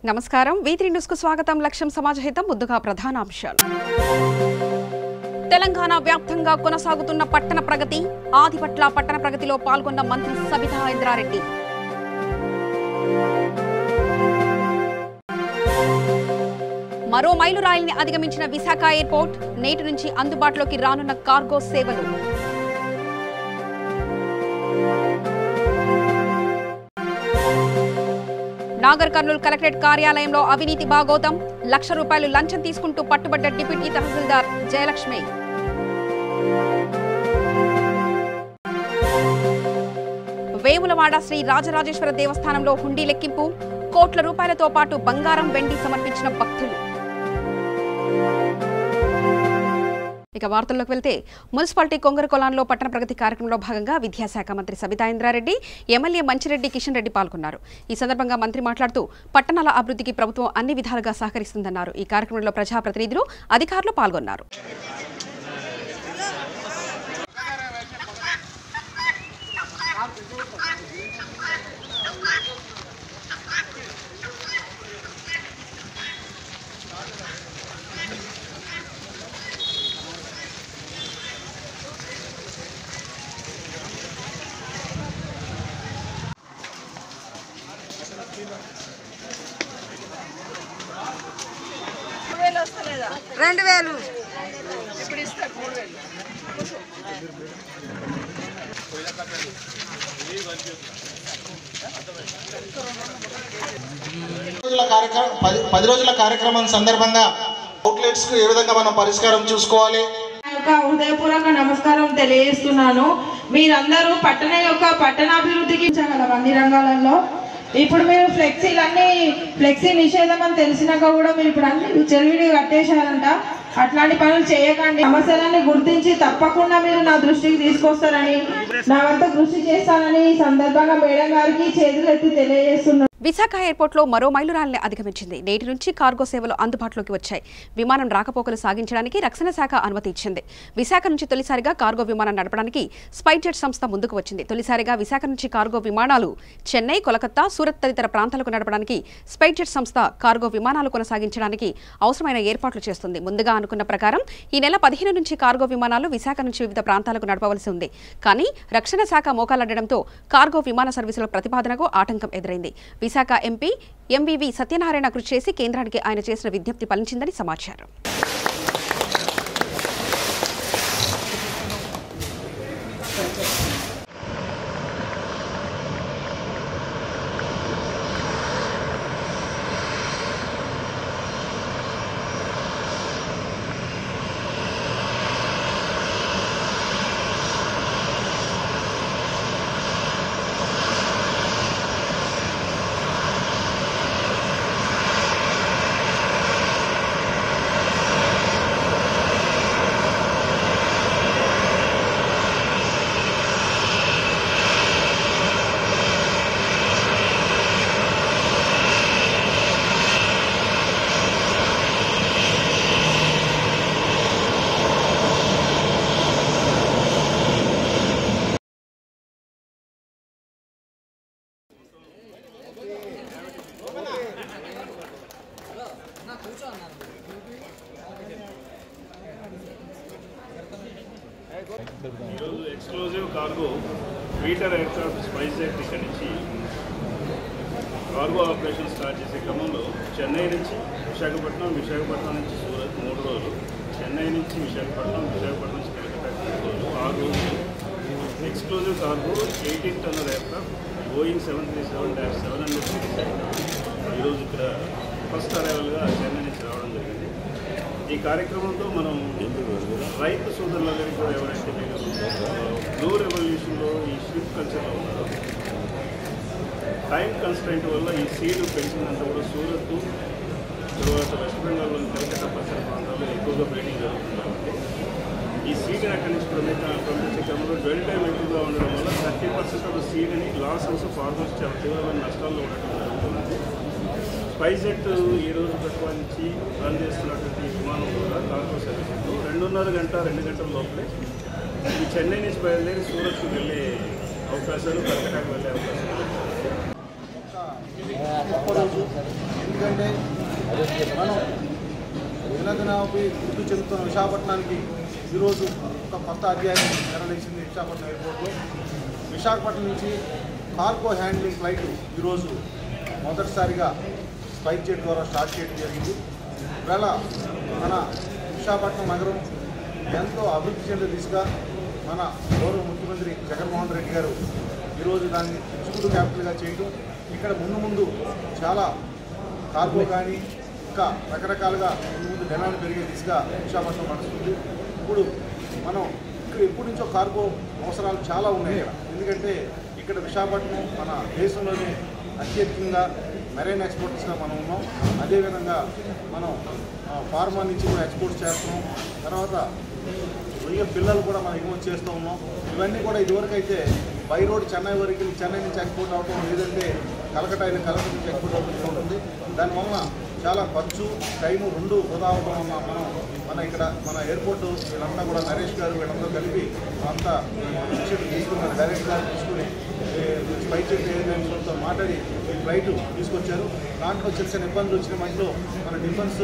నమస్కారం V3 news కు స్వాగతం. లక్ష్యం సమాజహితం. ముందుగా ప్రధానాంశాలు. తెలంగాణ వ్యాప్తంగా కొనసాగుతున్న పట్టణ ప్రగతి. ఆదిపట్ల పట్టణ ప్రగతిలో పాల్గొన్న మంత్రి సబితా ఇంద్రారెడ్డి. మరో మైలురాయిని అధిగమించిన విశాఖ ఎయిర్పోర్ట్. నేటి నుంచి అందుబాటులోకి రానున్న కార్గో సేవలు. నాగర్ కర్నూల్ కలెక్టరేట్ కార్యాలయంలో అవినీతి భాగోతం. ₹1,00,000 లంచం తీసుకుంటూ పట్టుబడ్డ డిప్యూటీ తహసీల్దార్ జయలక్ష్మి. వేములవాడ శ్రీ రాజరాజేశ్వర దేవస్థానంలో హుండీ లెక్కింపు. కోట్ల రూపాయలతో పాటు బంగారం, వెండి సమర్పించిన భక్తులు. ఇక వార్తల్లోకి వెళ్తే, మున్సిపాలిటీ కొంగరకొలాన్లో పట్టణ ప్రగతి కార్యక్రమంలో భాగంగా విద్యాశాఖ మంత్రి సబితా ఇంద్రారెడ్డి, ఎమ్మెల్యే మంచిరెడ్డి కిషన్ రెడ్డి పాల్గొన్నారు. ఈ సందర్భంగా మంత్రి మాట్లాడుతూ పట్టణాల అభివృద్ధికి ప్రభుత్వం అన్ని విధాలుగా సహకరిస్తుందన్నారు. ఈ కార్యక్రమంలో ప్రజాప్రతినిధులు, అధికారులు పాల్గొన్నారు. పది రోజుల కార్యక్రమం సందర్భంగా అవుట్లెట్స్ కు ఏ విధంగా మనం పరిష్కారం చూసుకోవాలి. హృదయపూర్వక నమస్కారం తెలియజేస్తున్నాను. మీరందరూ పట్టణాభివృద్ధికి అన్ని రంగాలలో ఇప్పుడు మీరు ఫ్లెక్సీ నిషేధం అని తెలిసినాక కూడా మీరు ఇప్పుడు అన్ని చెరువిడి కట్టేశారంట. అట్లాంటి పనులు చేయకండి. సమస్యలన్నీ గుర్తించి తప్పకుండా మీరు నా దృష్టికి తీసుకొస్తారని, నా వద్ద కృషి చేస్తానని ఈ సందర్భంగా మేడం గారికి చేతులెత్తి తెలియజేస్తున్నాను. విశాఖ ఎయిర్పోర్ట్లో మరో మైలురాయిని అధిగమించింది. నేటి నుంచి కార్గో సేవలు అందుబాటులోకి వచ్చాయి. విమానం రాకపోకలు సాగించడానికి రక్షణ శాఖ అనుమతి ఇచ్చింది. విశాఖ నుంచి తొలిసారిగా కార్గో విమానం నడపడానికి స్పైస్జెట్ సంస్థ ముందుకు వచ్చింది. తొలిసారిగా విశాఖ నుంచి కార్గో విమానాలు చెన్నై, కోలకత్తా, సూరత్ తదితర ప్రాంతాలకు నడపడానికి స్పైస్జెట్ సంస్థ కార్గో విమానాలు కొనసాగించడానికి అవసరమైన ఏర్పాట్లు చేస్తుంది. ముందుగా అనుకున్న ప్రకారం ఈ నెల 15 నుంచి కార్గో విమానాలు విశాఖ నుంచి వివిధ ప్రాంతాలకు నడపవలసి ఉంది. కానీ రక్షణ శాఖ మోకాలడ్డడంతో కార్గో విమాన సర్వీసుల ప్రతిపాదనకు ఆటంకం ఎదురైంది. విశాఖ ఎంపీ ఎంవివి సత్యనారాయణ కృషి చేసి కేంద్రానికి ఆయన చేసిన విజ్ఞప్తి ఫలించిందని సమాచారం. ఈరోజు exclusive cargo Peter aircraft SpiceJet ఇక్కడి నుంచి కార్గో ఆపరేషన్ స్టార్ట్ చేసే క్రమంలో చెన్నై నుంచి విశాఖపట్నం, విశాఖపట్నం నుంచి సూరత్ 3 రోజులు, చెన్నై నుంచి విశాఖపట్నం, విశాఖపట్నం నుంచి కలకత్తా 3 రోజులు, 6 రోజులు exclusive cargo 18 tonner aircraft Boeing 737-700 series ఈరోజు ఇక్కడ ఫస్ట్ అరైవల్గా చెన్నై నుంచి రావడం జరిగింది. ఈ కార్యక్రమంతో మనం రైతు సోదరులందరికీ కూడా ఎవరైతే బ్లూ రెవల్యూషన్లో ఈ షిప్ కల్చర్లో ఉన్నారో టైం కన్స్ట్రెంట్ వల్ల ఈ సీడ్ పెంచినంత కూడా సూరత్, తర్వాత వెస్ట్ బెంగాల్లోని కలకత్తా పరిసర ప్రాంతాల్లో ఎక్కువగా బ్రీడింగ్ జరుగుతుంది. కాబట్టి ఈ సీడ్ని అక్కడి నుంచి పంపించే క్రమంలో డ్వెల్ టైం ఎక్కువగా ఉండడం వల్ల 30% ఆఫ్ సీడ్ని లాసెస్ ఫార్మర్స్ చాలా తీవ్రమైన నష్టాల్లో ఉండటం జరుగుతుంది. స్పైస్జెట్ ఈరోజు ప్రతిపాదించి రన్ చేస్తున్నటువంటి విమానం కూడా కార్గో సర్వీసెస్లో 2.5 గంట 2 గంటల లోపలే ఈ చెన్నై నుంచి బయలుదేరి సూరత్కు వెళ్ళే అవకాశాలు, కలకత్తాకు వెళ్ళే అవకాశాలు. గొప్ప రోజు. ఎందుకంటే మనం దినదినాపై వృద్ధి చెందుతున్న విశాఖపట్నానికి ఈరోజు ఒక కొత్త అధ్యాయం నిర్వహించింది విశాఖపట్నం ఎయిర్పోర్ట్లో. విశాఖపట్నం నుంచి కార్గో హ్యాండ్లింగ్ ఫ్లైట్ ఈరోజు మొదటిసారిగా స్పైస్ జెట్ ద్వారా స్టార్ట్ చేయడం జరిగింది. ఇవాళ మన విశాఖపట్నం నగరం ఎంతో అభివృద్ధి చెందే దిశగా మన గౌరవ ముఖ్యమంత్రి జగన్మోహన్ రెడ్డి గారు ఈరోజు దాన్ని ఎగ్జిక్యూటివ్ క్యాపిటల్గా చేయడం, ఇక్కడ ముందు చాలా కార్గో కానీ ఇంకా రకరకాలుగా ముందు డిమాండ్ పెరిగే దిశగా విశాఖపట్నం నడుస్తుంది. ఇప్పుడు మనం ఇక్కడ ఎప్పటి నుంచో కార్గో అవసరాలు చాలా ఉన్నాయి. ఎందుకంటే ఇక్కడ విశాఖపట్నం మన దేశంలోనే అత్యధికంగా మెరైన్ ఎక్స్పోర్ట్స్గా మనం ఉన్నాం. అదేవిధంగా మనం ఫార్మా నుంచి కూడా ఎక్స్పోర్ట్స్ చేస్తున్నాం. తర్వాత రొయ్య పిల్లలు కూడా మనం ఎగుమతి చేస్తూ ఉన్నాం. ఇవన్నీ కూడా ఇదివరకు అయితే బై రోడ్ చెన్నై వరకు, చెన్నై నుంచి ఎక్స్పోర్ట్ అవటం, లేదంటే కలకట్టా నుంచి ఎక్స్పోర్ట్ అవుతూ ఉంటుంది. దానివల్ల చాలా ఖర్చు, టైము రెండు వృధా అవడం వల్ల మన ఇక్కడ మన ఎయిర్పోర్ట్ వీళ్ళంతా కూడా నరేష్ గారు వీళ్ళంతా కలిపి అంతా తీసుకున్నారు. డైరెక్ట్గా తీసుకుని స్పైస్ జెట్ ఎయిర్లైన్స్తో మాట్లాడి ఈ ఫ్లైట్ తీసుకొచ్చారు. దాంట్లో చిన్న చిన్న ఇబ్బందులు వచ్చిన మధ్యలో మన డిఫెన్స్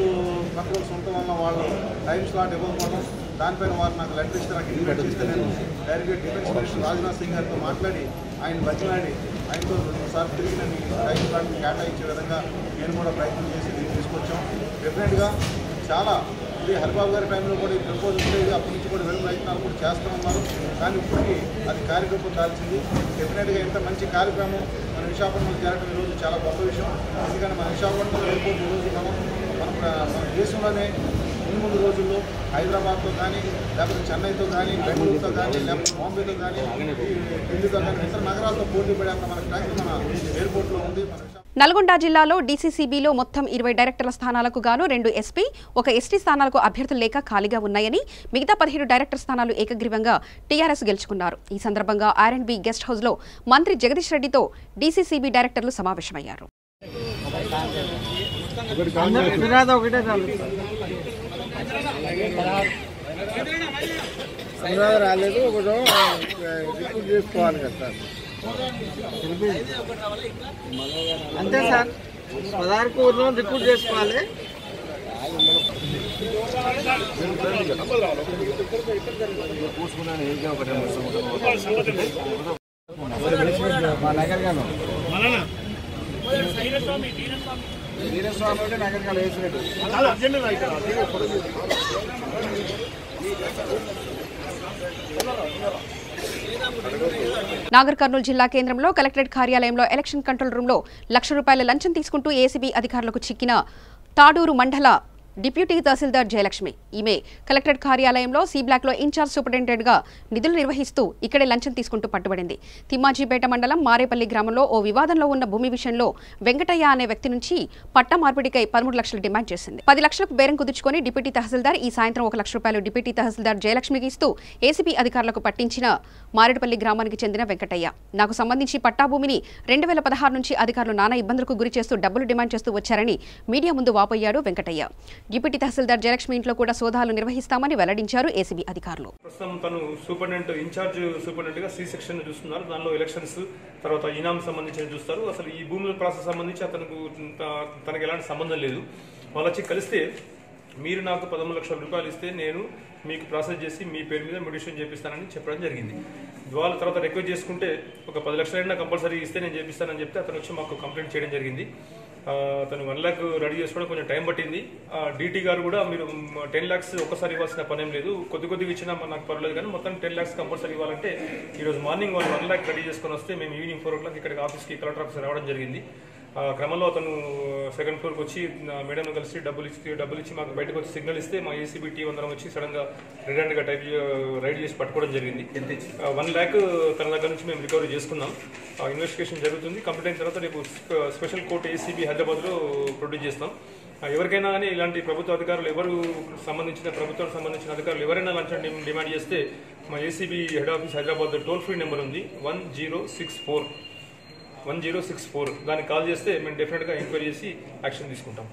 కంట్రోల్స్ ఉండటం వల్ల వాళ్ళు టైం స్లాట్ ఇవ్వకపోవడం, దానిపైన వారు నాకు లెటర్ ఇస్తే నాకు ఇన్వైట్ చేస్తే నేను డైరెక్ట్గా డిఫెన్స్ మినిస్టర్ రాజ్నాథ్ సింగ్ గారితో మాట్లాడి ఆయన బతిలాడి ఆయనతో రెండుసార్లు తిరిగి నేను టైం స్లాట్ కేటాయించే విధంగా నేను కూడా ప్రయత్నం చేసి దీన్ని తీసుకొచ్చాం. డెఫినెట్గా చాలా ఇది హరిబాబు గారి టైంలో కూడా ఈ ప్రపోజల్ ఉండేది. అప్పటి నుంచి కూడా వెళ్ళు ప్రయత్నాలు కూడా చేస్తూ ఉన్నారు. కానీ ఇప్పటికీ అది కార్యక్రమం దాల్చింది. డెఫినెట్గా ఇంత మంచి కార్యక్రమం మన విశాఖపట్నంలో జరగడం ఈరోజు చాలా గొప్ప విషయం. ఎందుకంటే మన విశాఖపట్నం ఎయిర్పోర్ట్ ఈరోజు మన దేశంలోనే ముందు రోజుల్లో హైదరాబాద్తో కానీ, లేకపోతే చెన్నైతో కానీ, బెంగళూరుతో కానీ, లేకపోతే బాంబేతో కానీ, ఢిల్లీతో కానీ ఇతర నగరాలతో పోటీ పడేంత మన ట్యాంక్ మన ఎయిర్పోర్ట్లో ఉంది. నల్గొండ జిల్లాలో డీసీసీబీలో మొత్తం 20 డైరెక్టర్ల స్థానాలకు గాను 2 ఎస్పీ, 1 ఎస్టీ స్థానాలకు అభ్యర్థులు లేక ఖాళీగా ఉన్నాయని, మిగతా 17 డైరెక్టర్ స్థానాలు ఏకగ్రీవంగా టీఆర్ఎస్ గెలుచుకున్నారు. ఈ సందర్భంగా R&B గెస్ట్ హౌస్లో మంత్రి జగదీష్ రెడ్డితో డీసీసీబీ డైరెక్టర్లు సమావేశమయ్యారు. రాలేదు, ఒకటో రిక్రూట్ చేసుకోవాలి కదా సార్. అంతే సార్, 16 ఊర్లో రిక్రూట్ చేసుకోవాలి. మా నగర్ గాను వీరస్వామి అంటే నగర్ గాను వేసినట్టు నాగర్ కర్నూలు జిల్లా కేంద్రంలో కలెక్టరేట్ కార్యాలయంలో ఎలక్షన్ కంట్రోల్ రూంలో ₹1,00,000 లంచం తీసుకుంటూ ఏసీబీ అధికారులకు చిక్కిన తాడూరు మండల డిప్యూటీ తహసీల్దార్ జయలక్ష్మి. ఈమె కలెక్టరేట్ కార్యాలయంలో సి బ్లాక్లో ఇన్ఛార్జ్ సూపరింటెండెంట్గా నిధులు నిర్వహిస్తూ ఇక్కడే లంచం తీసుకుంటూ పట్టుబడింది. తిమ్మాజీపేట మండలం మారేపల్లి గ్రామంలో ఓ వివాదంలో ఉన్న భూమి విషయంలో వెంకటయ్య అనే వ్యక్తి నుంచి పట్టా మార్పిడికై 13 లక్షలు డిమాండ్ చేసింది. 10 లక్షలకు బేరం కుదుర్చుకొని డిప్యూటీ తహసీల్దార్ ఈ సాయంత్రం ₹1,00,000 డిప్యూటీ తహసీల్దార్ జయలక్ష్మికి ఇస్తూ ఏసీబీ అధికారులకు పట్టించిన మారేపల్లి గ్రామానికి చెందిన వెంకటయ్య, నాకు సంబంధించి పట్టా భూమిని 2016 నుంచి అధికారులు నానా ఇబ్బందులకు గురి చేస్తూ డబ్బులు డిమాండ్ చేస్తూ వచ్చారని మీడియా ముందు వాపోయాడు వెంకటయ్య. డిప్యూటీ తహసీల్దార్ జయలక్ష్మి ఇంట్లో కూడా సోదాలు నిర్వహిస్తామని వెల్లడించారు ఏసీబీ అధికారులు. ప్రస్తుతం తను సూపరింటెండెంట్ ఇన్ఛార్జ్ సూపరింటెండెంట్గా సి సెక్షన్ చూస్తున్నారు. దానిలో ఎలక్షన్స్ తర్వాత ఇనాం సంబంధించి చూస్తారు. అసలు ఈ భూముల ప్రాసెస్ సంబంధించి తనకు ఎలాంటి సంబంధం లేదు. వాళ్ళు వచ్చి కలిస్తే మీరు నాకు 13 లక్షల రూపాయలు ఇస్తే నేను మీకు ప్రాసెస్ చేసి మీ పేరు మీద మెడిషన్ చేపిస్తానని చెప్పడం జరిగింది. వాళ్ళ తర్వాత రిక్వెస్ట్ చేసుకుంటే ఒక 10 లక్షలైనా కంపల్సరీ ఇస్తే నేను చేపిస్తానని చెప్తే అతను వచ్చి మాకు కంప్లైంట్ చేయడం జరిగింది. అతను 1 lakh రెడీ చేసుకోవడం కొంచెం టైం పట్టింది. డీటీ గారు కూడా మీరు 10 lakhs ఒక్కసారి ఇవ్వాల్సిన పనేం లేదు, కొద్దిగా ఇచ్చినా నాకు పర్లేదు, కానీ మొత్తం 10 lakhs కంపల్సరీ ఇవ్వాలంటే ఈరోజు మార్నింగ్ వాళ్ళు 1 lakh రెడీ చేసుకొని వస్తే మేము ఈవినింగ్ 4 o'clock ఇక్కడికి ఆఫీస్కి కలెక్టర్ ఆఫీస్ రావడం జరిగింది. క్రమంలో అతను 2nd floorకి వచ్చి మేడం కలిసి డబ్బులు ఇచ్చి మాకు బయటకు వచ్చి సిగ్నల్ ఇస్తే మా ఏసీబీ టీం అందరం వచ్చి సడన్గా రిటర్న్గా రైడ్ చేసి పట్టుకోవడం జరిగింది. 1 lakh తన దగ్గర నుంచి మేము రికవరీ చేసుకున్నాం. ఇన్వెస్టిగేషన్ జరుగుతుంది. కంప్లీట్ అయిన తర్వాత రేపు స్పెషల్ కోర్టు ఏసీబీ హైదరాబాద్లో ప్రొడ్యూస్ చేస్తాం. ఎవరికైనా కానీ ఇలాంటి ప్రభుత్వ అధికారులు ప్రభుత్వానికి సంబంధించిన అధికారులు ఎవరైనా లంచం డిమాండ్ చేస్తే మా ACB head office Hyderabad toll free number ఉంది 1064 దానికి కాల్ చేస్తే మేము డెఫినెట్గా ఎంక్వైరీ చేసి యాక్షన్ తీసుకుంటాం.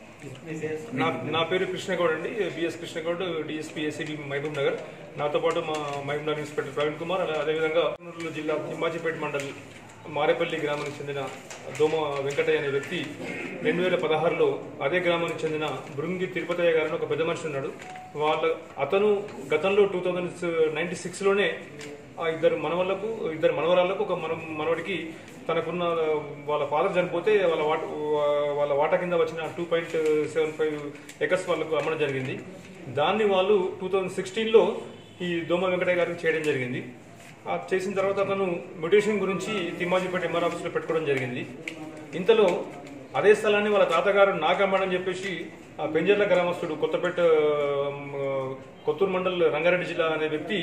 నా పేరు కృష్ణగౌడ్ అండి, BS Krishnagoud, DSP ACB Mahabubnagar. నాతో పాటు మా మహబూబ్ నగర్ ఇన్స్పెక్టర్ ప్రవీణ్ కుమార్, అదేవిధంగా కర్నూలు జిల్లా తిమ్మాజీపేట మండలి మారేపల్లి గ్రామానికి చెందిన దోమ వెంకటయ్య అనే వ్యక్తి 2016లో అదే గ్రామానికి చెందిన బృంగి తిరుపతయ్య గారిని ఒక పెద్ద మనిషి ఉన్నాడు. అతను గతంలో 2096లోనే ఆ ఇద్దరు మనవరాళ్లకు ఒక మనవడికి తనకున్న వాళ్ళ ఫాదర్ చనిపోతే వాళ్ళ వాటా కింద వచ్చిన 2.75 acres వాళ్ళకు అమ్మడం జరిగింది. దాన్ని వాళ్ళు 2016లో ఈ దోమ వెంకటయ్య గారికి చేయడం జరిగింది. చేసిన తర్వాత అతను మ్యూటేషన్ గురించి తిమ్మాజీపేట ఎంఆర్ ఆఫీస్లో పెట్టుకోవడం జరిగింది. ఇంతలో అదే స్థలాన్ని వాళ్ళ తాతగారు నాకమ్మని చెప్పేసి ఆ పెంజర్ల గ్రామస్తుడు కొత్తూరు మండల్ రంగారెడ్డి జిల్లా అనే వ్యక్తి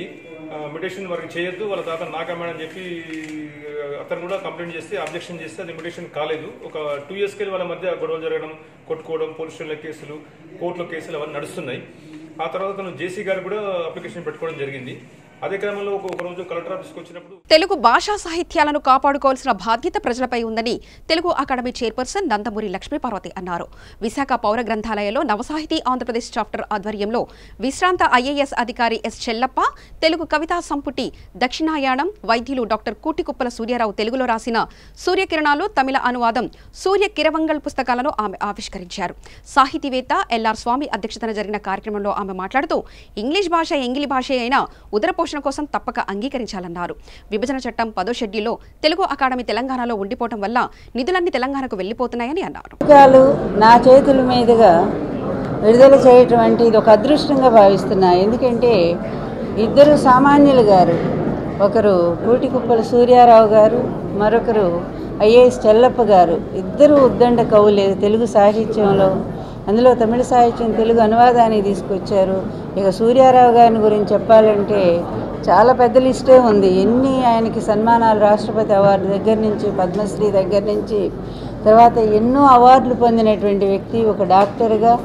మ్యూటేషన్ వారికి చేయొద్దు, వాళ్ళ తాత నాకమ్మని చెప్పి అతను కూడా కంప్లైంట్ చేస్తే అబ్జెక్షన్ చేస్తే అది మ్యూటేషన్ కాలేదు. ఒక 2 yearsకి వాళ్ళ మధ్య గొడవలు జరగడం, కొట్టుకోవడం, పోలీస్ స్టేషన్ల కేసులు, కోర్టులో కేసులు అవన్నీ నడుస్తున్నాయి. ఆ తర్వాత తను జేసీ గారు కూడా అప్లికేషన్ పెట్టుకోవడం జరిగింది. అదే క్రమంలో ఒక రోజు కలెక్టర్ ఆఫీస్కి వచ్చినప్పుడు తెలుగు భాషా సాహిత్యాలను కాపాడుకోవాల్సిన బాధ్యత ప్రజలపై ఉందని తెలుగు అకాడమీ చైర్పర్సన్ నందమూరి లక్ష్మీపార్వతి అన్నారు. విశాఖ పౌర గ్రంథాలయంలో నవసాహితీ ఆంధ్రప్రదేశ్ చాప్టర్ ఆధ్వర్యంలో విశ్రాంత ఐఏఎస్ అధికారి ఎస్ చెల్లప్ప, తెలుగు కవితా సంపుటి దక్షిణాయానం వైద్యులు డాక్టర్ కూటికుప్పల సూర్యారావు తెలుగులో రాసిన సూర్యకిరణాలు తమిళ అనువాదం సూర్యకిరవంగల్ పుస్తకాలను ఆమె ఆవిష్కరించారు. సాహితీవేత్త ఎల్ఆర్ స్వామి అధ్యక్షతన జరిగిన కార్యక్రమంలో ఆమె మాట్లాడుతూ ఇంగ్లీష్ భాష ఎంగిలి భాష అయినా ఉదరపోషణ కోసం తప్పక అంగీకరించాలన్నారు. విభజన చట్టం 10వ షెడ్యూల్లో తెలుగు అకాడమీ తెలంగాణలో ఉండిపోవడం వల్ల నిధులన్నీ తెలంగాణకు వెళ్లిపోతున్నాయని అన్నారు. నా చేతుల మీదుగా విడుదల చేయటం అంటే ఇది ఒక అదృష్టంగా భావిస్తున్నా. ఎందుకంటే ఇద్దరు సామాన్యులు గారు, ఒకరు కూటికుప్పల సూర్యారావు గారు, మరొకరు ఐఏఎస్ చెల్లప్ప గారు, ఇద్దరు ఉద్దండ కవులే తెలుగు సాహిత్యంలో. అందులో తమిళ సాహిత్యం తెలుగు అనువాదాన్ని తీసుకొచ్చారు. ఇక సూర్యారావు గారిని గురించి చెప్పాలంటే చాలా పెద్ద లిస్టే ఉంది. ఎన్ని ఆయనకి సన్మానాలు, రాష్ట్రపతి అవార్డు దగ్గర నుంచి, పద్మశ్రీ దగ్గర నుంచి, తర్వాత ఎన్నో అవార్డులు పొందినటువంటి వ్యక్తి, ఒక డాక్టర్గా.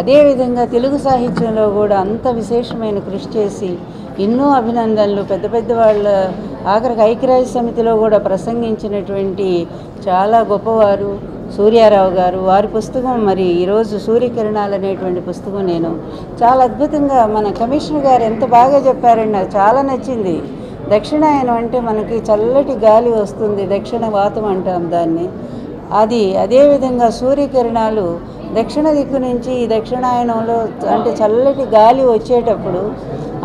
అదేవిధంగా తెలుగు సాహిత్యంలో కూడా అంత విశేషమైన కృషి చేసి ఎన్నో అభినందనలు, పెద్ద పెద్ద వాళ్ళ ఆఖరికి ఐక్యరాజ్య సమితిలో కూడా ప్రసంగించినటువంటి చాలా గొప్పవారు సూర్యారావు గారు. వారి పుస్తకం మరి ఈరోజు సూర్యకిరణాలు అనేటువంటి పుస్తకం నేను చాలా అద్భుతంగా మన కమిషనర్ గారు ఎంత బాగా చెప్పారండి, నాకు చాలా నచ్చింది. దక్షిణాయనం అంటే మనకి చల్లటి గాలి వస్తుంది, దక్షిణ వాతం అంటాం దాన్ని. అదేవిధంగా సూర్యకిరణాలు దక్షిణ దిక్కు నుంచి దక్షిణాయనంలో అంటే చల్లటి గాలి వచ్చేటప్పుడు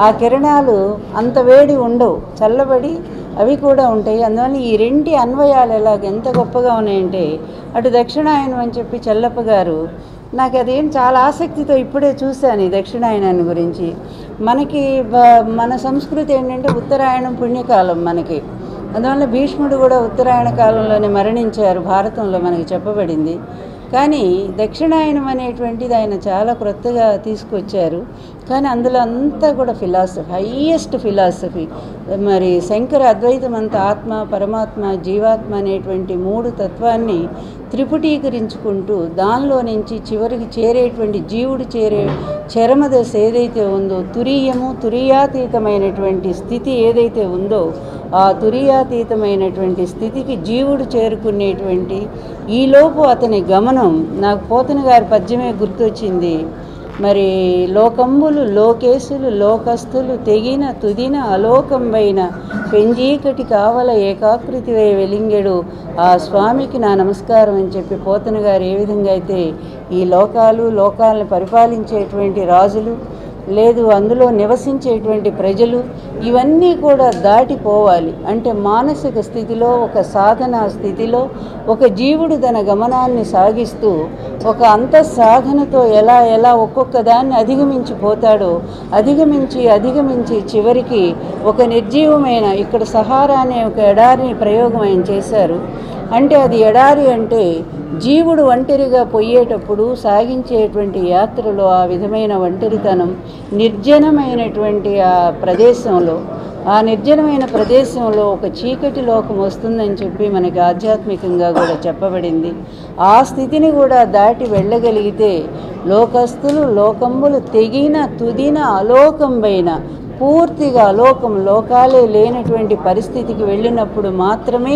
ఆ కిరణాలు అంత వేడి ఉండవు, చల్లబడి అవి కూడా ఉంటాయి. అందువల్ల ఈ రెంటి అన్వయాలు ఎంత గొప్పగా ఉన్నాయంటే అటు దక్షిణాయనం అని చెప్పి చెల్లప్ప గారు, నాకు అదేం చాలా ఆసక్తితో ఇప్పుడే చూశాను ఈ దక్షిణాయనాన్ని గురించి. మనకి మన సంస్కృతి ఏంటంటే ఉత్తరాయణం పుణ్యకాలం మనకి. అందువల్ల భీష్ముడు కూడా ఉత్తరాయణ కాలంలోనే మరణించారు, భారతంలో మనకి చెప్పబడింది. కానీ దక్షిణాయనం అనేటువంటిది ఆయన చాలా క్రొత్తగా తీసుకొచ్చారు. కానీ అందులో అంతా కూడా ఫిలాసఫీ, హైయెస్ట్ ఫిలాసఫీ. మరి శంకర అద్వైతం అంతా ఆత్మ, పరమాత్మ, జీవాత్మ అనేటువంటి 3 తత్వాన్ని త్రిపుటీకరించుకుంటూ దానిలో నుంచి చివరికి చేరేటువంటి జీవుడు చేరే చరమదశ ఏదైతే ఉందో, తురీయాతీతమైనటువంటి స్థితి ఏదైతే ఉందో, ఆ తురీయాతీతమైనటువంటి స్థితికి జీవుడు చేరుకునేటువంటి ఈలోపు అతని గమనం, నాకు పోతన గారి పద్యమే గుర్తొచ్చింది. మరి లోకంబులు లోకేశులు లోకస్థులు తెగిన తుదిన అలోకంబైన పెంజీకటి కావల ఏకాకృతి వెలింగెడు ఆ స్వామికి నా నమస్కారం అని చెప్పి పోతన గారు ఏ విధంగా అయితే ఈ లోకాలను పరిపాలించేటువంటి రాజులు, లేదు అందులో నివసించేటువంటి ప్రజలు, ఇవన్నీ కూడా దాటిపోవాలి అంటే మానసిక స్థితిలో, ఒక సాధనా స్థితిలో ఒక జీవుడు తన గమనాన్ని సాగిస్తూ ఒక అంతఃసాధనతో ఎలా ఒక్కొక్క దాన్ని అధిగమించిపోతాడో, అధిగమించి చివరికి ఒక నిర్జీవమైన, ఇక్కడ సహారా అనే ఒక ఎడారిని ప్రయోగం ఆయన చేశారు. అంటే అది ఎడారి అంటే జీవుడు ఒంటరిగా పోయేటప్పుడు సాగించేటువంటి యాత్రలో ఆ విధమైన ఒంటరితనం, నిర్జనమైనటువంటి ఆ ప్రదేశంలో, ఆ నిర్జనమైన ప్రదేశంలో ఒక చీకటి లోకం వస్తుందని చెప్పి మనకి ఆధ్యాత్మికంగా కూడా చెప్పబడింది. ఆ స్థితిని కూడా దాటి వెళ్ళగలిగితే లోకస్తులు లోకంబులు తెగిన తుదిన అలోకంబైన పూర్తిగా లోకాలే లేనటువంటి పరిస్థితికి వెళ్ళినప్పుడు మాత్రమే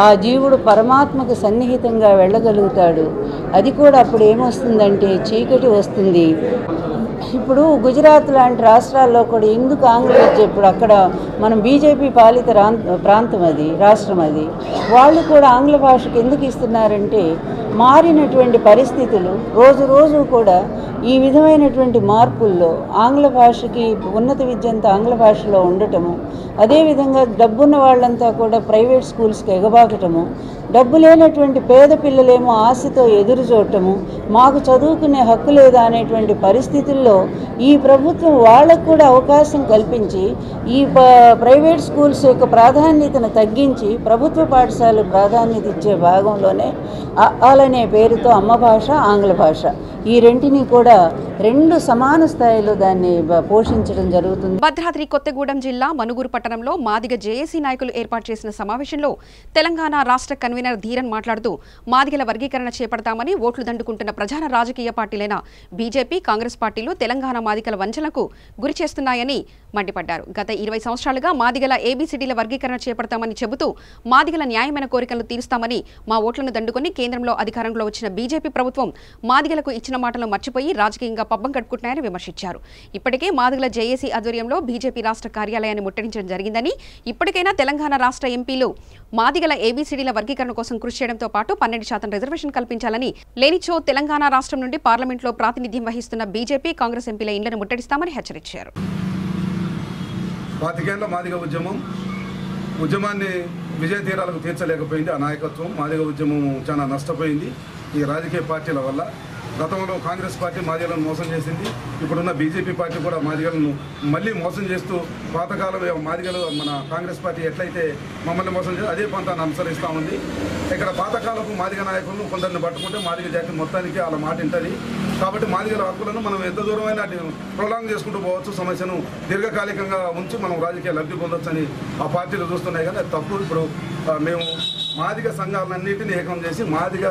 ఆ జీవుడు పరమాత్మకు సన్నిహితంగా వెళ్ళగలుగుతాడు. అది కూడా అప్పుడు ఏమొస్తుందంటే చీకటి వస్తుంది. ఇప్పుడు గుజరాత్ లాంటి రాష్ట్రాల్లో కూడా ఎందుకు ఆంగ్ల విద్య, ఇప్పుడు అక్కడ మనం బీజేపీ పాలిత ప్రాంతం అది, రాష్ట్రం అది, వాళ్ళు కూడా ఆంగ్ల భాషకు ఎందుకు ఇస్తున్నారంటే మారినటువంటి పరిస్థితులు రోజు కూడా ఈ విధమైనటువంటి మార్పుల్లో ఆంగ్ల భాషకి ఉన్నత విద్య అంతా ఆంగ్ల భాషలో ఉండటము, అదేవిధంగా డబ్బున్న వాళ్ళంతా కూడా ప్రైవేట్ స్కూల్స్కి ఎగబాకటము, డబ్బు లేనటువంటి పేద పిల్లలేమో ఆశతో ఎదురు చూడటము, మాకు చదువుకునే హక్కు లేదా అనేటువంటి పరిస్థితుల్లో ఈ ప్రభుత్వం వాళ్ళకు కూడా అవకాశం కల్పించి ఈ ప్రైవేట్ స్కూల్స్ యొక్క ప్రాధాన్యతను తగ్గించి ప్రభుత్వ పాఠశాలకు ప్రాధాన్యత ఇచ్చే భాగంలోనే అనే పేరుతో అమ్మ భాష ఆంగ్ల భాష ఈ రెంటిని కూడా రెండు సమాన స్థాయిలో దాన్ని పోషించడం జరుగుతుంది. భద్రాద్రి కొత్తగూడెం జిల్లా మనుగురు పట్టణంలో మాదిగ జేఏసీ నాయకులు ఏర్పాటు చేసిన సమావేశంలో తెలంగాణ రాష్ట్ర కన్వీనర్ ధీరన్ మాట్లాడుతూ మాదిగల వర్గీకరణ చేపడతామని ఓట్లు దండుకుంటున్న ప్రధాన రాజకీయ పార్టీలైన బీజేపీ, కాంగ్రెస్ పార్టీలు తెలంగాణ మాదిగల వంచనకు గురి చేస్తున్నాయని మండిపడ్డారు. గత 20 సంవత్సరాలుగా మాదిగల ఏబీసీడీల వర్గీకరణ చేపడతామని చెబుతూ మాదిగల న్యాయమైన కోరికలను తీరుస్తామని మా ఓట్లను దండుకొని కేంద్రంలో అధికారంలో వచ్చిన బీజేపీ ప్రభుత్వం మాదిగలకు ఇచ్చిన మాటలను మర్చిపోయి రాజకీయంగా పబ్బం గడుపుకుంటున్నాయని విమర్శించారు. ఇప్పటికే మాదిగల జేఏసీ ఆధ్వర్యంలో బీజేపీ రాష్ట్ర కార్యాలయాన్ని ముట్టడించడం జరిగిందని, ఇప్పటికైనా తెలంగాణ రాష్ట్ర ఎంపీలు మాదిగల ఏబీసీడీల వర్గీకరణ కోసం కృషి చేయడంతో పాటు 12% రిజర్వేషన్ కల్పించాలని, లేనిచో తెలంగాణ రాష్ట్రం నుండి పార్లమెంట్లో ప్రాతినిధ్యం వహిస్తున్న బీజేపీ, కాంగ్రెస్ ఎంపీల ఇండ్లను ముట్టడిస్తామని హెచ్చరించారు. మాదిగ ఉద్యమాన్ని విజయ తీరాలకు తీర్చలేకపోయింది. ఆ నాయకత్వం మాదిగ ఉద్యమం చాలా నష్టపోయింది ఈ రాజకీయ పార్టీల వల్ల. గతంలో కాంగ్రెస్ పార్టీ మాదిగలను మోసం చేసింది. ఇప్పుడున్న బీజేపీ పార్టీ కూడా మాదిగలను మళ్ళీ మోసం చేస్తూ పాతకాలం మాదిగలు మన కాంగ్రెస్ పార్టీ ఎట్లయితే మమ్మల్ని మోసం చేసి అదే పంతాన్ని అనుసరిస్తూ ఉంది. ఇక్కడ పాతకాలపు మాదిగ నాయకులను కొందరిని పట్టుకుంటే మాదిగ జాతి మొత్తానికి అలా మాట ఉంటుంది. కాబట్టి మాదిగల హక్కులను మనం ఎంత దూరమైనా ప్రొలాంగ్ చేసుకుంటూ పోవచ్చు. సమస్యను దీర్ఘకాలికంగా ఉంచి మనం రాజకీయ లబ్ధి పొందొచ్చు అని ఆ పార్టీలు చూస్తున్నాయి. కానీ అది తప్పు. ఇప్పుడు మేము మాదిగ సంఘాలన్నింటినీ ఏకం చేసి మాదిగ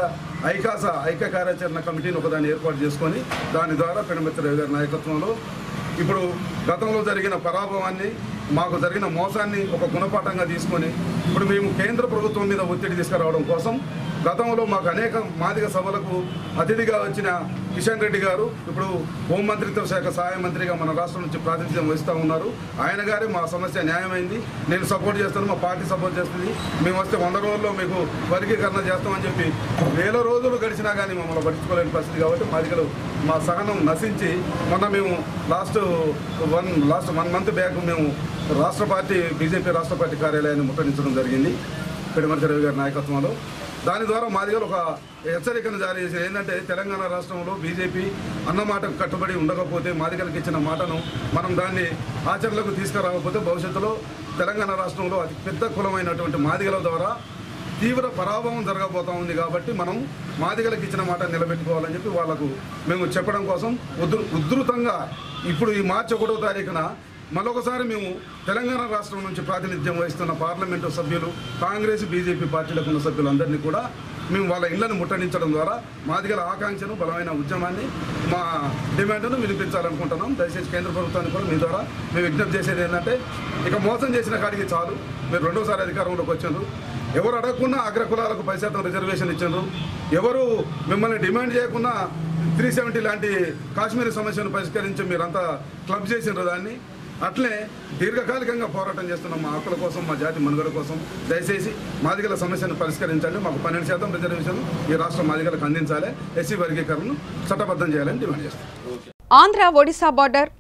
ఐక్య కార్యాచరణ కమిటీని ఒకదాన్ని ఏర్పాటు చేసుకొని దాని ద్వారా పెనుమిత్ర రవి గారి నాయకత్వంలో ఇప్పుడు గతంలో జరిగిన పరాభవాన్ని, మాకు జరిగిన మోసాన్ని ఒక గుణపాఠంగా తీసుకొని ఇప్పుడు మేము కేంద్ర ప్రభుత్వం మీద ఒత్తిడి తీసుకురావడం కోసం గతంలో మాకు అనేక మాదిగ సభలకు అతిథిగా వచ్చిన కిషన్ రెడ్డి గారు ఇప్పుడు హోంమంత్రిత్వ శాఖ సహాయ మంత్రిగా మన రాష్ట్రం నుంచి ప్రాతినిధ్యం వహిస్తూ ఉన్నారు. ఆయన గారే మా సమస్య న్యాయమైంది, నేను సపోర్ట్ చేస్తాను, మా పార్టీ సపోర్ట్ చేస్తుంది, మేము వస్తే 100 రోజుల్లో మీకు వర్గీకరణ చేస్తామని చెప్పి 1000 రోజులు గడిచినా కానీ మమ్మల్ని పట్టించుకోలేని పరిస్థితి. కాబట్టి మాదిగలు మా సహనం నశించి మొన్న మేము లాస్ట్ 1 మంత్ బ్యాక్ మేము బీజేపీ రాష్ట్ర పార్టీ కార్యాలయాన్ని ముట్టడించడం జరిగింది పెనుమిత్ర రవి గారి నాయకత్వంలో. దాని ద్వారా మాదిగలు ఒక హెచ్చరికను జారీ చేసింది. ఏంటంటే తెలంగాణ రాష్ట్రంలో బీజేపీ అన్నమాటకు కట్టుబడి ఉండకపోతే, మాదిగలకు ఇచ్చిన మాటను మనం దాన్ని ఆచరణలోకి తీసుకురాకపోతే భవిష్యత్తులో తెలంగాణ రాష్ట్రంలో అతి పెద్ద కులమైనటువంటి మాదిగల ద్వారా తీవ్ర పరాభవం జరగబోతూ ఉంది. కాబట్టి మనం మాదిగలకు ఇచ్చిన మాట నిలబెట్టుకోవాలని చెప్పి వాళ్లకు మేము చెప్పడం కోసం ఉధృతంగా ఇప్పుడు ఈ మార్చి 1వ తారీఖున మరొకసారి మేము తెలంగాణ రాష్ట్రం నుంచి ప్రాతినిధ్యం వహిస్తున్న పార్లమెంటు సభ్యులు, కాంగ్రెస్ బీజేపీ పార్టీలకు ఉన్న సభ్యులందరినీ కూడా మేము వాళ్ళ ఇళ్లను ముట్టడించడం ద్వారా మాదిగల ఆకాంక్షను, బలమైన ఉద్యమాన్ని, మా డిమాండ్ను వినిపించాలనుకుంటున్నాం. దయచేసి కేంద్ర ప్రభుత్వాన్ని కూడా మీ ద్వారా మేము విజ్ఞప్తి చేసేది ఏంటంటే, ఇక మోసం చేసిన కాడికి చాలు. మీరు 2వసారి అధికారంలోకి వచ్చారు, ఎవరు అడగకుండా అగ్రకులాలకు 10% రిజర్వేషన్ ఇచ్చారు, ఎవరు మిమ్మల్ని డిమాండ్ చేయకుండా 370 లాంటి కాశ్మీరీ సమస్యను పరిష్కరించి మీరంతా క్లబ్ చేసినారు. దాన్ని అట్లే దీర్ఘకాలికంగా పోరాటం చేస్తున్నాం మా హక్కుల కోసం, మా జాతి మనుగడ కోసం. దయచేసి మాదిగల సమస్యను పరిష్కరించండి, మాకు 12% రిజర్వేషన్ ఈ రాష్ట్ర మాదిగలకు అందించాలి, ఎస్సీ వర్గీకరణను చట్టబద్ధం చేయాలని డిమాండ్ చేస్తాం. ఆంధ్ర ఒడిశా బార్డర్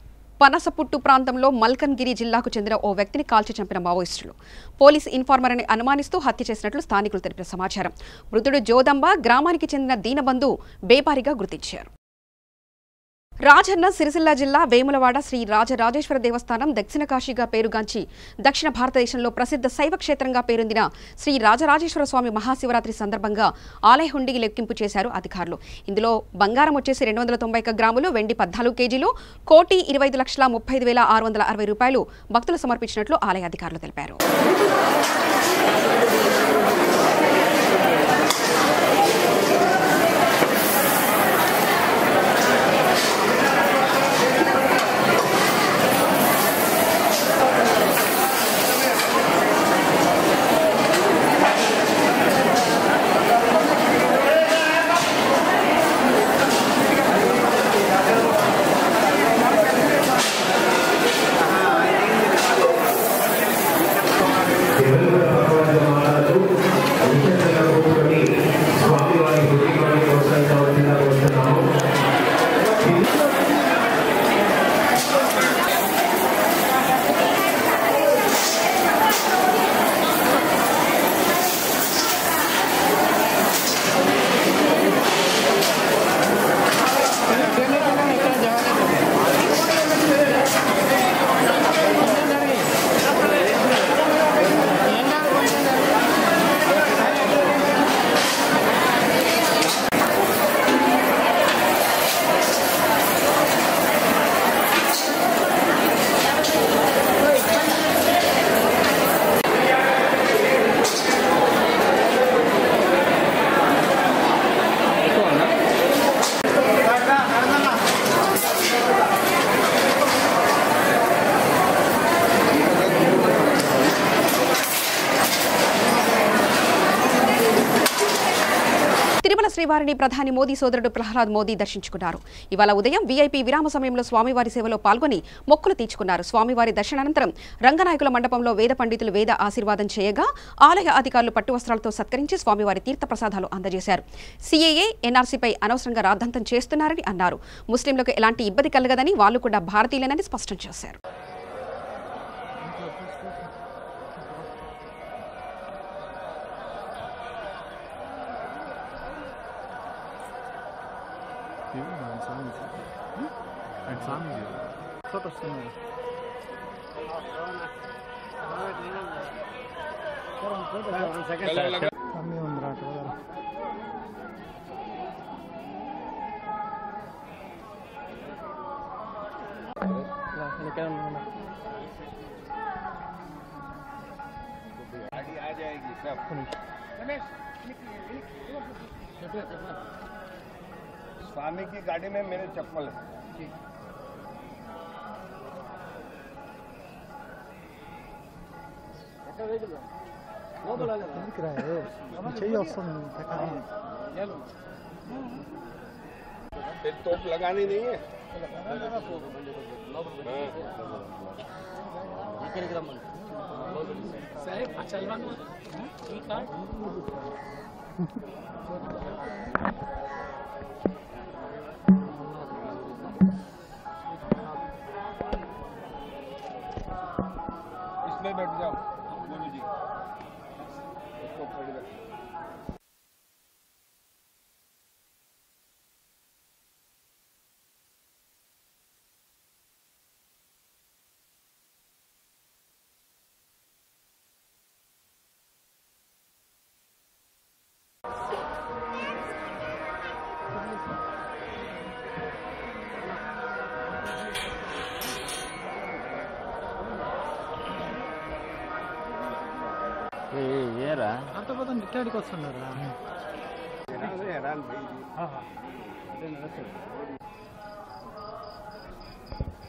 పనసపుట్టు ప్రాంతంలో మల్కన్గిరి జిల్లాకు చెందిన ఓ వ్యక్తిని కాల్చి చంపిన మావోయిస్టులు పోలీస్ ఇన్ఫార్మర్ అని అనుమానిస్తూ హత్య చేసినట్లు స్థానికులు తెలిపిన సమాచారం. మృతుడు జోదంబ గ్రామానికి చెందిన దీనబంధు బేపారిగా గుర్తించారు. రాజన్న సిరిసిల్ల జిల్లా వేములవాడ శ్రీ రాజరాజేశ్వర దేవస్థానం దక్షిణ కాశీగా పేరుగాంచి దక్షిణ భారతదేశంలో ప్రసిద్ధ శైవ క్షేత్రంగా పేరొందిన శ్రీ రాజరాజేశ్వర స్వామి మహాశివరాత్రి సందర్భంగా ఆలయ హుండీకి లెక్కింపు చేశారు అధికారులు. ఇందులో బంగారం వచ్చేసి 291 గ్రాములు, వెండి 14 కేజీలు, 1,25,35,660 రూపాయలు భక్తులు సమర్పించినట్లు ఆలయ అధికారులు తెలిపారు. స్వామివారిని ప్రధాని మోదీ సోదరుడు ప్రహ్లాద్ మోదీ దర్శించుకున్నారు. ఇవాళ ఉదయం వీఐపీ విరామ సమయంలో స్వామివారి సేవలో పాల్గొని మొక్కులు తీర్చుకున్నారు. స్వామివారి దర్శనానంతరం రంగనాయకుల మండపంలో వేద పండితులు వేద ఆశీర్వాదం చేయగా ఆలయ అధికారులు పట్టు వస్త్రాలతో సత్కరించి స్వామివారి తీర్థ ప్రసాదాలు అందజేశారు. సిఏఏ ఎన్ఆర్సీపై అనవసరంగా రాద్ధాంతం చేస్తున్నారని అన్నారు. ముస్లింలకు ఎలాంటి ఇబ్బంది కలగదని, వాళ్లు కూడా భారతీయులేనని స్పష్టం చేశారు. स्वामी की गाड़ी में मेरे चप्पल है। तोप लगानी नहीं है। इसमें बैठ जाओ गुरु जी, इसको खड़ी रखो। ఏరా అంత పదం ఇక్కడికి వస్తున్నారా?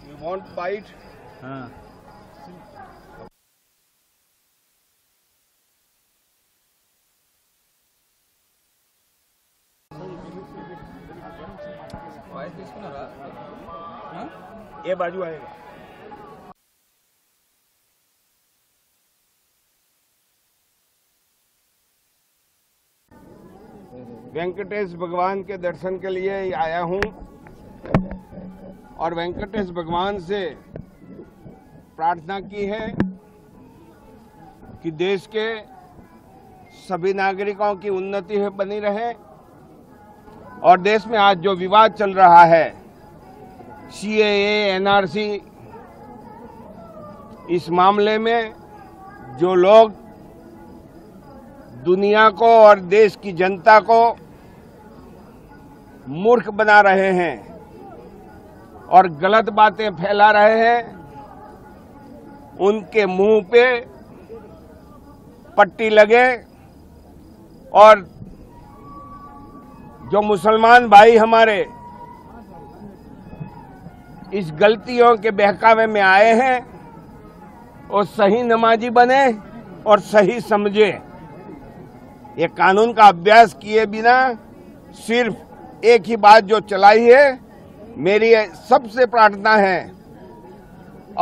You want bite? ये बाजू आएगा। वेंकटेश भगवान के दर्शन के लिए आया हूं और वेंकटेश भगवान से प्रार्थना की है कि देश के सभी नागरिकों की उन्नति बनी रहे और देश में आज जो विवाद चल रहा है सीएए एनआरसी, इस मामले में जो लोग दुनिया को और देश की जनता को मूर्ख बना रहे हैं और गलत बातें फैला रहे हैं, उनके मुंह पे पट्टी लगे और जो मुसलमान भाई हमारे इस गलतियों के बहकावे में आए हैं वो सही नमाजी बने और सही समझे। ये कानून का अभ्यास किए बिना सिर्फ एक ही बात जो चलाई है, मेरी सबसे प्रार्थना है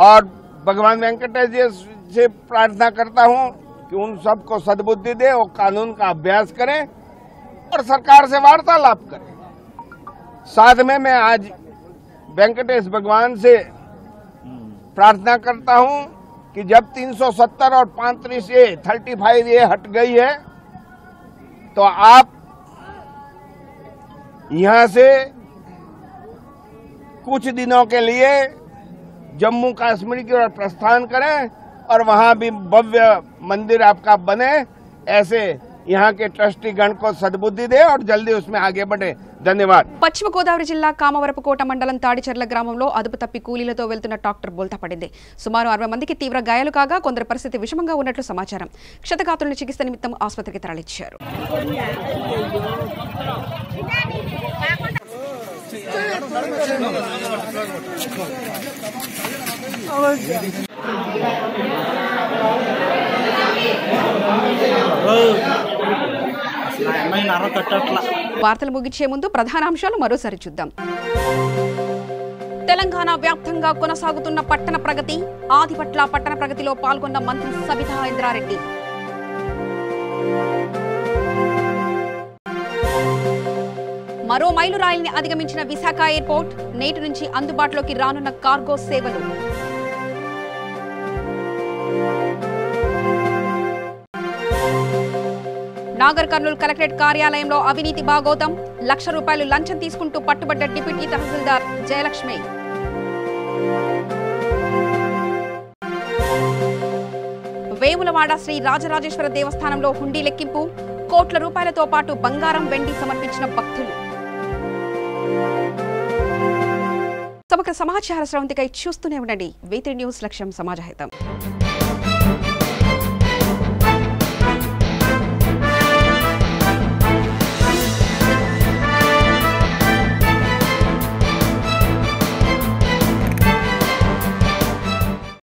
और भगवान वेंकटेश जी से प्रार्थना करता हूं कि उन सबको सद्बुद्धि दे और कानून का अभ्यास करें और सरकार से वार्तालाप करें। साथ में मैं आज वेंकटेश भगवान से प्रार्थना करता हूं कि जब 370 और 35 ये हट गई है तो आप यहां से कुछ दिनों के लिए जम्मू कश्मीर की ओर प्रस्थान करें और वहां भी भव्य मंदिर आपका बने। ऐसे यहाँ के ट्रस्टी गण को सद्बुद्धि दे और जल्दी उसमें आगे बढ़े। ధన్యవాద్. పశ్చిమ గోదావరి జిల్లా కామవరపుకోట మండలం తాడిచెర్ల గ్రామంలో అదుపు తప్పి కూలీలతో వెళ్తున్న ట్రాక్టర్ బోల్తా పడింది. సుమారు 60 మందికి తీవ్ర గాయాలు కాగా కొందరి పరిస్థితి విషమంగా ఉన్నట్లు సమాచారం. క్షతగాత్రులను చికిత్స నిమిత్తం ఆసుపత్రికి తరలించారు. అసలు అమ్మాయి నర కట్టట్లా. వార్తలు ముగించే ముందు ప్రధానాంశాలు మరోసారి చూద్దాం. తెలంగాణ వ్యాప్తంగా కొనసాగుతున్న పట్టణ ప్రగతి. ఆదిపట్ల పట్టణ ప్రగతిలో పాల్గొన్న మంత్రి సబితా ఇంద్రారెడ్డి. మరో మైలురాయిల్ని అధిగమించిన విశాఖ ఎయిర్పోర్ట్. నేటి నుంచి అందుబాటులోకి రానున్న కార్గో సేవలు. నాగర్ కర్నూలు కలెక్టరేట్ కార్యాలయంలో అవినీతి భాగోతం. ₹1,00,000 లంచం తీసుకుంటూ పట్టుబడ్డ డిప్యూటీ తహసీల్దార్ జయలక్ష్మి. వేములవాడ శ్రీ రాజరాజేశ్వర దేవస్థానంలో హుండీ లెక్కింపు. కోట్ల రూపాయలతో పాటు బంగారం, వెండి సమర్పించిన భక్తులు. సమగ్ర సమాచార స్రవంతికై చూస్తూనే ఉండండి. V3 news. లక్ష్యం సమాజహితం.